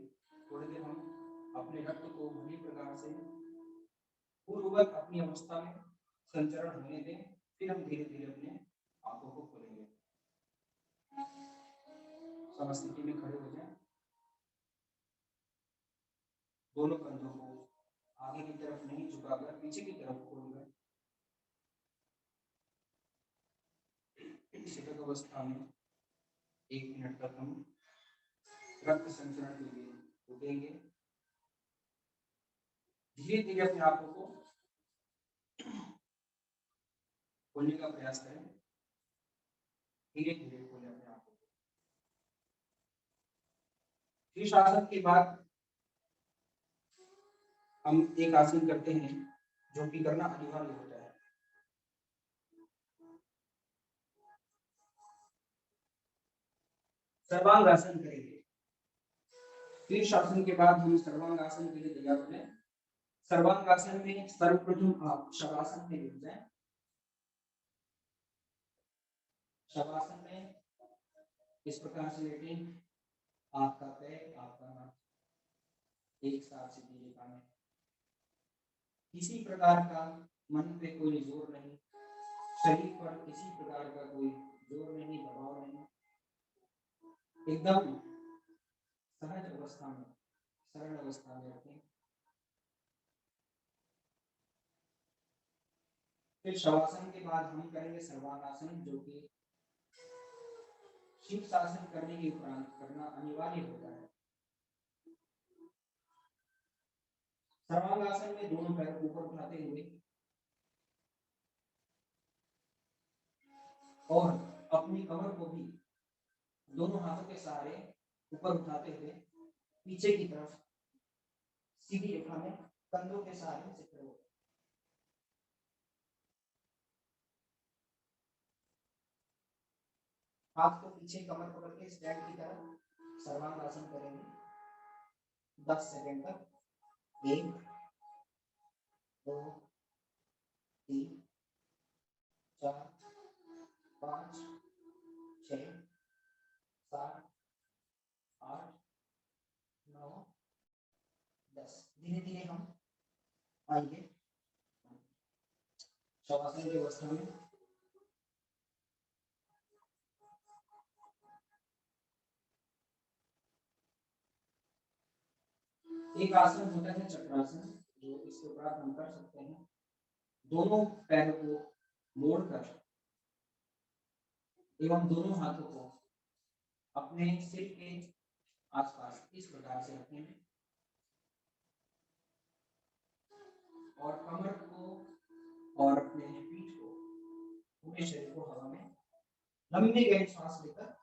थोड़ी देर हम अपने रक्त को पूरी प्रकार से पूर्ववत अपनी अवस्था में संचरण होने दें, फिर हम धीरे धीरे अपने आंखों को खोलेंगे। समस्थिति में खड़े हो जाएं, दोनों कंधों को आगे की तरफ नहीं झुकाकर पीछे की तरफ खोलकर शीतल अवस्था में 1 मिनट तक हम रक्त संचरण के लिए रुकेंगे। धीरे धीरे अपने आंखों को खोलने का प्रयास करें, धीरे धीरे खोलें अपने आंखों को। शीर्षासन के बाद हम एक आसन करते हैं जो कि करना अनिवार्य होता है। सर्वांगासन करेंगे। शीर्षासन के बाद हम सर्वांगासन के लिए तैयार हो जाएं। सर्वांगासन में सर्वप्रथम आप शवासन में लेट जाएं। शवासन में इस प्रकार से लेटें, आपका पैर, आपका हाथ एक साथ सीधी रेखा में, किसी प्रकार का मन पे कोई जोर नहीं, शरीर पर किसी प्रकार का कोई जोर नहीं, दबाव नहीं, एकदम सहज अवस्था में, सरल अवस्था में रखें। फिर शवासन के बाद हम करेंगे सर्वांगासन, जो कि शीर्षासन करने के उपरांत करना अनिवार्य होता है। सर्वांगासन में दोनों पैर ऊपर उठाते हुए और अपनी कमर को भी दोनों हाथों के सहारे ऊपर उठाते हुए पीछे की तरफ सीधी रेखा में कंधों के सहारे से खड़े हो। हाथ को पीछे कमर पकड़ के स्टैंड की तरफ सर्वांगासन करेंगे 10 सेकंड तक। 1 2 3 4 5 6 7 8 9 10। धीरे धीरे हम आएंगे शवासन की अवस्था में। एक आसन होता है चक्रासन, जो इसके उपरांत हम कर सकते हैं। दोनों पैरों को मोड़कर एवं दोनों हाथों को अपने सिर के आसपास इस प्रकार से रखें और कमर को और अपने पीठ को, पूरे शरीर को हवा में लंबी गहरी सांस लेकर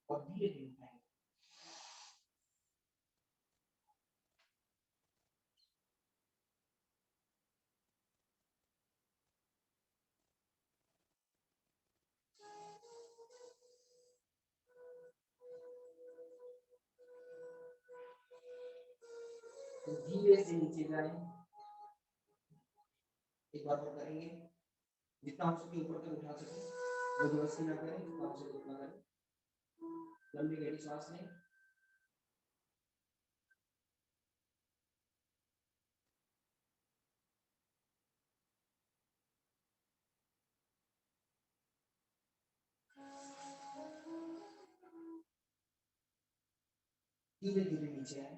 और धीरे धीरे उठाएंगे। तो धीरे से नीचे जाएं, एक बार और करेंगे। जितना हो सके ऊपर तक उठा सके, जबरदस्ती ना करें, जितना हो सके उतना करें। लंबी गहरी सांस लें। धीरे धीरे नीचे आए।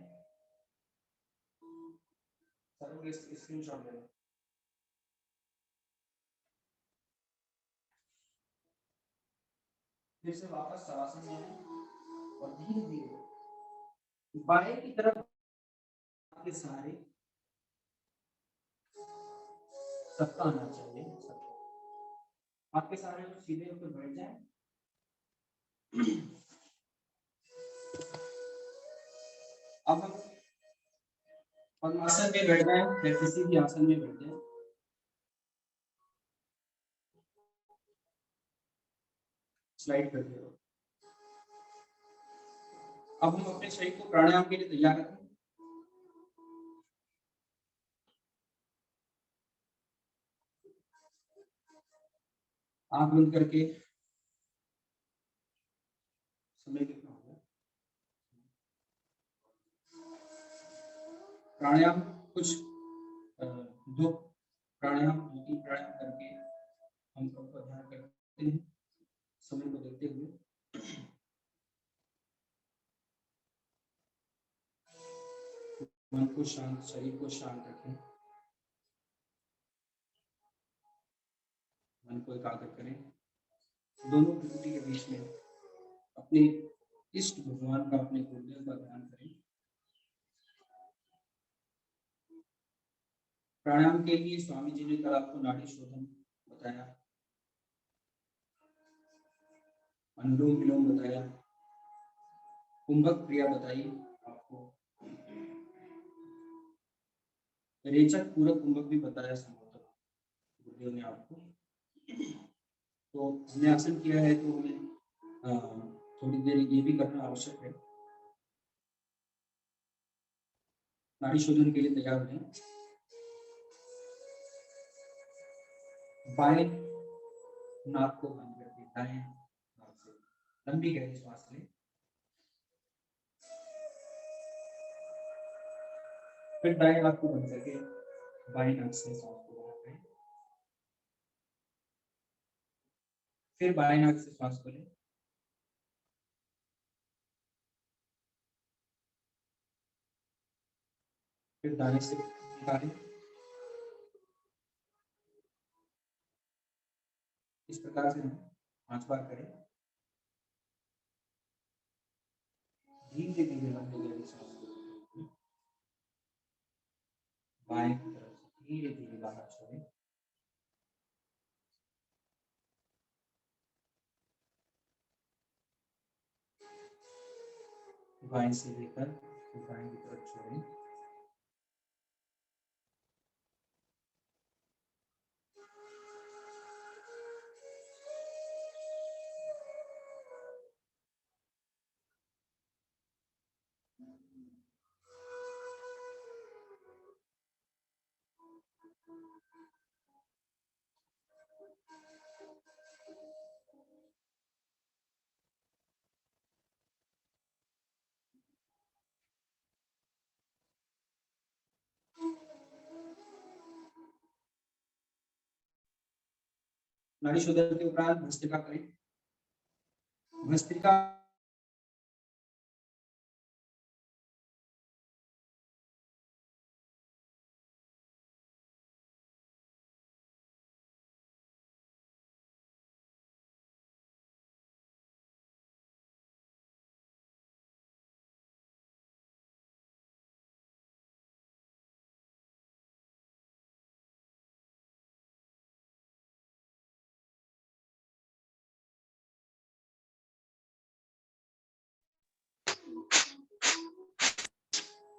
सर स्क्रीनशॉट ले लो। फिर से वापस शवासन में आए और धीरे धीरे बाएं की तरफ आपके सहारे सबका आना चाहिए। आपके सहारे को सीधे ऊपर बैठ जाए। अब हम पद्मासन में बैठ जाए या किसी भी आसन में बैठ जाए। स्लाइड कर दिया। अब हम अपने शरीर को प्राणायाम के लिए तैयार रखें। आंख बंद करके समय कितना होगा? प्राणायाम कुछ दो प्राणायाम 2-3 प्राणायाम करके हम सबका ध्यान करते हैं समय को देखते हुए। मन को शांत, शरीर को शांत रखें। मन को एकाग्र करें। दोनों विभूति के बीच में अपने इष्ट भगवान का, अपने गुरुदेव का ध्यान करें। प्राणायाम के लिए स्वामी जी ने कल आपको नाड़ी शोधन बताया, अनुलोम विलोम बताया, कुंभक क्रिया बताई आपको, रेचक पूरक कुंभक भी बताया संभवतः गुरुदेव ने आपको। तो हमने आसन किया है तो हमें थोड़ी देर ये भी करना आवश्यक है। नाड़ी शोधन के लिए तैयार हो जाएं। बाएं नाक को बंद करके दाएं नाक से लंबी गहरी सांस लें। फिर दाएं नाक को बंद करके बाएं नाक से सांस को बाहर करें। फिर बाएं नाक से सांस को लें। फिर दाएं से निकालें। इस प्रकार से हम 5 बार करें। धीरे धीरे लंबी गहरी सांस को बाएं की तरफ धीरे धीरे बाहर छोड़ें। बाएं से लेकर बाएं की तरफ छोड़ें। नाड़ी शोधन के उपरांत भस्त्रिका करें। भस्त्रिका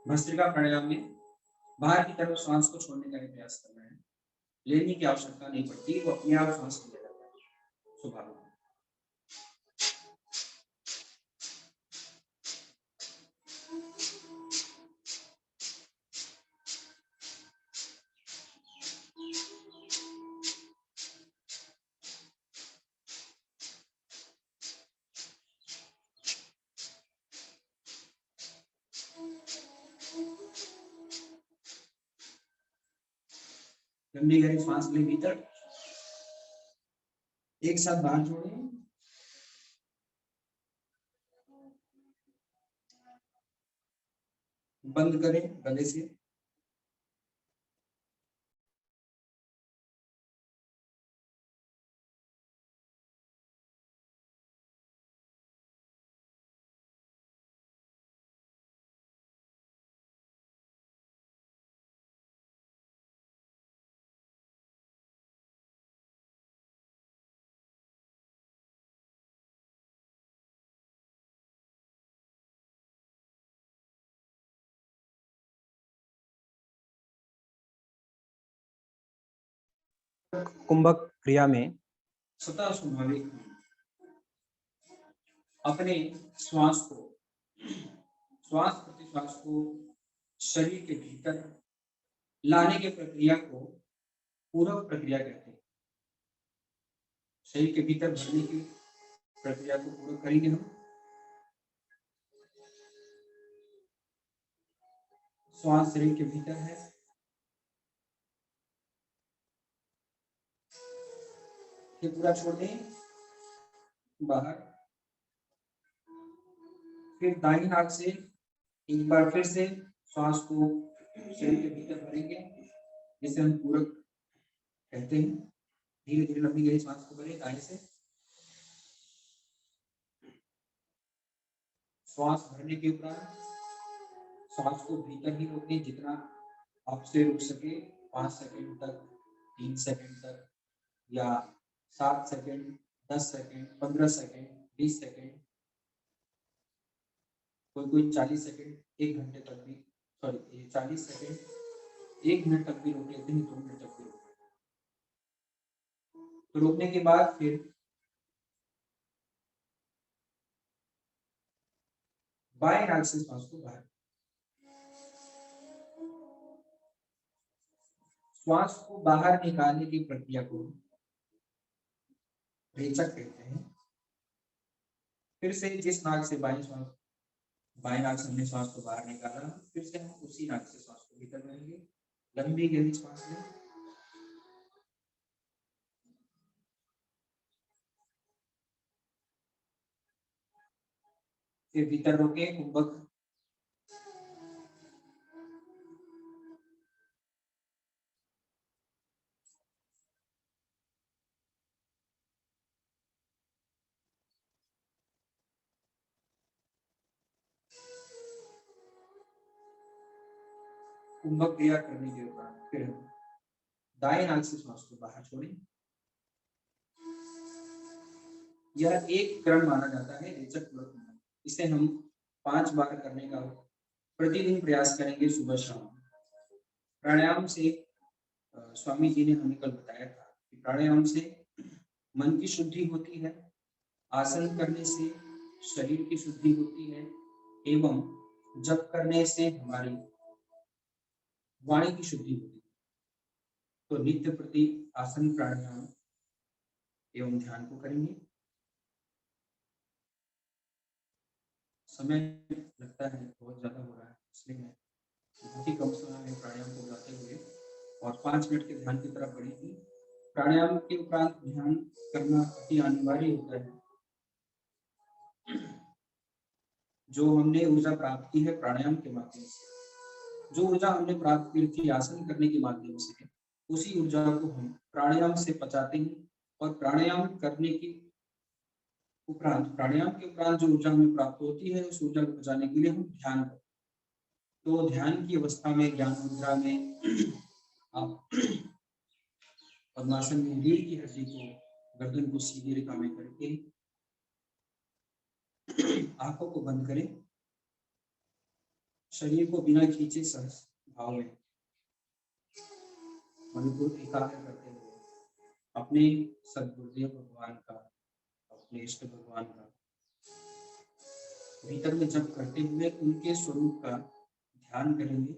भस्त्रिका प्राणायाम में बाहर की तरफ सांस को छोड़ने का प्रयास करना है। लेने की आवश्यकता नहीं पड़ती, वो अपने आप सांस ले जाता है। स्वाभाविक। लंबी गहरी सांस लें भीतर, एक साथ बाहर छोड़ें। बंद करें गले से। कुंभक क्रिया में स्वतः स्वाभाविक अपने श्वास प्रतिश्वास को शरीर के भीतर लाने की प्रक्रिया को पूरक प्रक्रिया कहते हैं। शरीर के भीतर भरने की प्रक्रिया को पूरा करेंगे हम। श्वास शरीर के भीतर है, फिर पूरा छोड़ दें बाहर। फिर दाहिनी नाक से एक बार फिर से श्वास को शरीर के भीतर भरेंगे, जिसे हम पूरक कहते हैं। धीरे धीरे लंबी गहरी श्वास को भरें दाहिने से। श्वास भरने के उपरांत श्वास को भीतर ही रोकें जितना आपसे रुक सके, 5 सेकंड तक, 3 सेकंड तक, या 7 सेकंड, 10 सेकंड, 15 सेकंड, 20 सेकंड, कोई 40 सेकंड, 1 घंटे तक भी, सॉरी 40 सेकंड 1 मिनट तक भी रोक लेते हैं, 2 मिनट तक भी रोक लेते हैं। तो रोकने के बाद फिर बाएं नाक से श्वास को बाहर, श्वास को बाहर निकालने की प्रक्रिया को रेचक कहते हैं। फिर से जिस नाक से बाएं नाक से हमने श्वास को बाहर निकाला, फिर से हम उसी नाक से श्वास को भीतर लेंगे। लंबी गहरी श्वास लें। फिर भीतर रोकें कुंभक। कुंभक क्रिया करने के बाद फिर हम दाएं नाक से श्वास को बाहर छोड़ें। यह एक क्रम माना जाता है रेचक पूरक। इसे हम 5 बार करने का प्रतिदिन प्रयास करेंगे, सुबह शाम। प्राणायाम से स्वामी जी ने हमें कल बताया था कि प्राणायाम से मन की शुद्धि होती है, आसन करने से शरीर की शुद्धि होती है, एवं जप करने से हमारी वाणी की शुद्धि होती है। तो नित्य प्रति आसन प्राणायाम एवं ध्यान को करेंगे। समय लगता है बहुत ज्यादा हो रहा है, इसलिए मैं बहुत ही कम समय में प्राणायाम को बताते हुए और 5 मिनट के ध्यान की तरफ बढ़ेंगे। प्राणायाम के उपरांत ध्यान करना अति अनिवार्य होता है। जो हमने ऊर्जा प्राप्त की है प्राणायाम के माध्यम से, जो ऊर्जा हमने प्राप्त की थी आसन करने के माध्यम से, उसी ऊर्जा को हम प्राणायाम से पचाते हैं। और प्राणायाम के उपरांत जो ऊर्जा हमें प्राप्त होती है, उस ऊर्जा को पचाने के लिए हम ध्यान करते हैं। तो ध्यान की अवस्था में, ज्ञान मुद्रा में आप पद्मासन में रीढ़ की हड्डी को, गर्दन को सीधी रेखा में करके आंखों को बंद करें। शरीर को बिना खींचे सहज भाव में मन को एकाग्र करते हुए अपने सद्गुरुदेव भगवान का, अपने इष्ट भगवान का भीतर में जप करते हुए उनके स्वरूप का ध्यान करेंगे।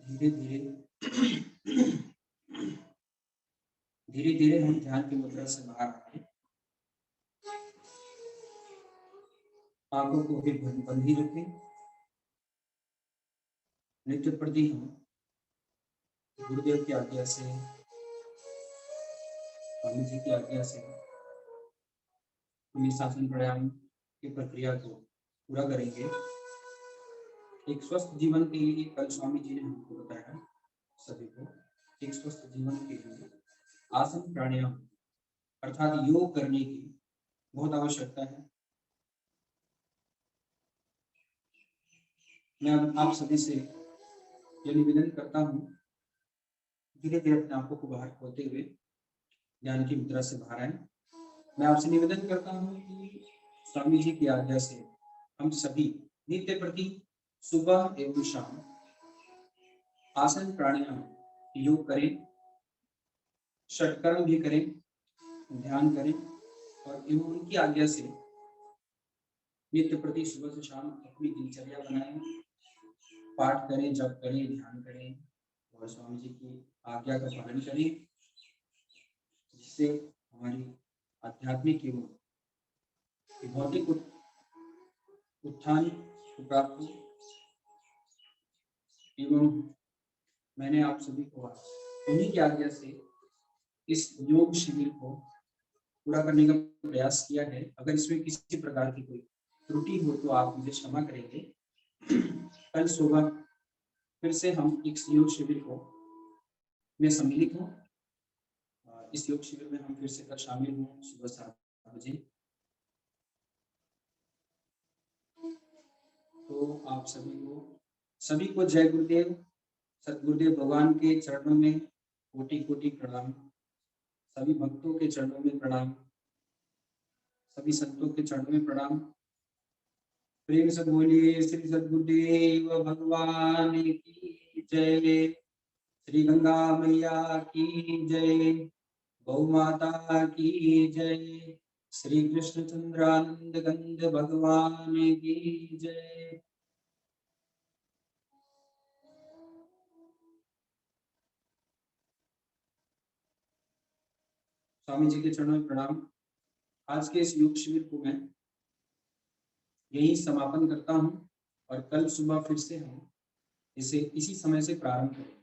धीरे धीरे धीरे धीरे हम ध्यान की मुद्रा से बाहर आए। आंखों को भी बंद ही रखें। नित्य प्रति हम गुरुदेव की आज्ञा से, स्वामी जी की आज्ञा से हम इस आसन प्राणायाम की प्रक्रिया को पूरा करेंगे। एक स्वस्थ जीवन के लिए कल स्वामी जी ने हमको बताया सभी को, एक स्वस्थ जीवन के लिए आसन प्राणायाम अर्थात योग करने की बहुत आवश्यकता है। मैं आप सभी से यह निवेदन करता हूँ, धीरे धीरे अपने आंखों को बाहर खोलते हुए ध्यान की मुद्रा से बाहर आए। मैं आपसे निवेदन करता हूँ कि स्वामी जी की आज्ञा से हम सभी नित्य प्रति सुबह एवं शाम आसन प्राणायाम योग करें, षटकर्म भी करें, ध्यान करें और एवं उनकी आज्ञा से नित्य प्रति सुबह से शाम अपनी दिनचर्या बनाएं, पाठ करें, जप करें, ध्यान करें और स्वामी जी की आज्ञा का पालन करें, जिससे हमारी आध्यात्मिक एवं भौतिक उत्थान प्राप्त हो। एवं मैंने आप सभी को उन्हीं की आज्ञा से इस योग शिविर को पूरा करने का प्रयास किया है। अगर इसमें किसी प्रकार की कोई त्रुटि हो तो आप मुझे क्षमा करेंगे। कल सुबह फिर से हम इस योग शिविर को में सम्मिलित हों। इस योग शिविर में हम फिर से कल शामिल हों सुबह 7 बजे। तो आप सभी को जय गुरुदेव, सतगुरुदेव भगवान के चरणों में कोटि कोटि प्रणाम, सभी भक्तों के चरणों में प्रणाम, सभी संतों के चरणों में प्रणाम। प्रेम से बोलिए श्री सतगुरुदेव भगवान की जय, श्री गंगा मैया की जय, गौ माता की जय, श्री कृष्ण चंद्रानंद गंध भगवान की जय। स्वामी जी के चरणों में प्रणाम। आज के इस योग शिविर को मैं यही समापन करता हूं और कल सुबह फिर से हम इसे इसी समय से प्रारंभ करेंगे।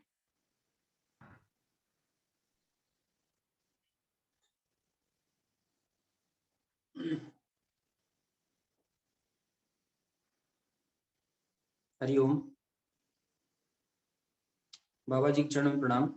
हरिओम। बाबा जी के चरणों में प्रणाम।